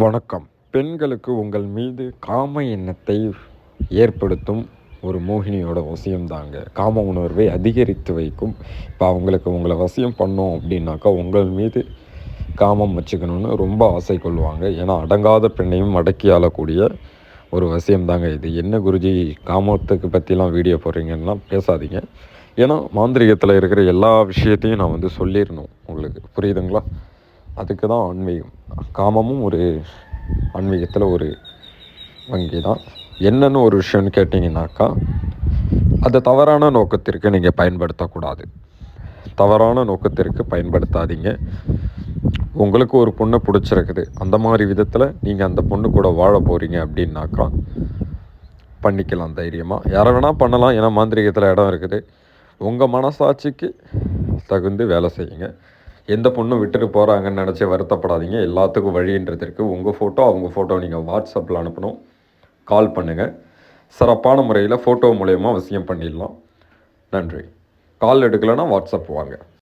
வணக்கம். பெண்களுக்கு உங்கள் மீது காம எண்ணத்தை ஏற்படுத்தும் ஒரு மோகினியோட வசியம்தாங்க காம உணர்வை அதிகரித்து வைக்கும். இப்போ அவங்களுக்கு உங்களை வசியம் பண்ணோம் அப்படின்னாக்கா உங்கள் மீது காமம் வச்சுக்கணுன்னு ரொம்ப ஆசை கொள்வாங்க. ஏன்னா அடங்காத பெண்ணையும் அடக்கி ஆளக்கூடிய ஒரு வசியம்தாங்க இது. என்ன குருஜி காமத்துக்கு பற்றிலாம் வீடியோ போடுறீங்கன்னா பேசாதீங்க. ஏன்னா மாந்திரிகத்தில் இருக்கிற எல்லா விஷயத்தையும் நான் சொல்லிடணும் உங்களுக்கு, புரியுதுங்களா? அதுக்கு தான் ஆன்மீகம். காமமும் ஒரு ஆன்மீகத்தில் ஒரு வங்கி தான். என்னென்னு ஒரு விஷயம்னு கேட்டிங்கனாக்கா, அதை தவறான நோக்கத்திற்கு நீங்கள் பயன்படுத்தக்கூடாது. தவறான நோக்கத்திற்கு பயன்படுத்தாதீங்க. உங்களுக்கு ஒரு பொண்ணை பிடிச்சிருக்குது, அந்த மாதிரி விதத்தில் நீங்கள் அந்த பொண்ணு கூட வாழ போகிறீங்க அப்படின்னாக்கா பண்ணிக்கலாம் தைரியமாக. யாரை வேணால் பண்ணலாம். ஏன்னா மாந்திரிகத்தில் இடம் இருக்குது. உங்கள் மனசாட்சிக்கு தகுந்து வேலை செய்யுங்க. எந்த பொண்ணும் விட்டுட்டு போகிறாங்கன்னு நினச்சி வருத்தப்படாதீங்க. எல்லாத்துக்கும் வழின்றதற்கு உங்கள் ஃபோட்டோ அவங்க ஃபோட்டோ நீங்கள் வாட்ஸ்அப்பில் அனுப்பணும். கால் பண்ணுங்கள். சிறப்பான முறையில் ஃபோட்டோ மூலயமா வசியம் பண்ணிடலாம். நன்றி. கால் எடுக்கலைன்னா வாட்ஸ்அப் வாங்க.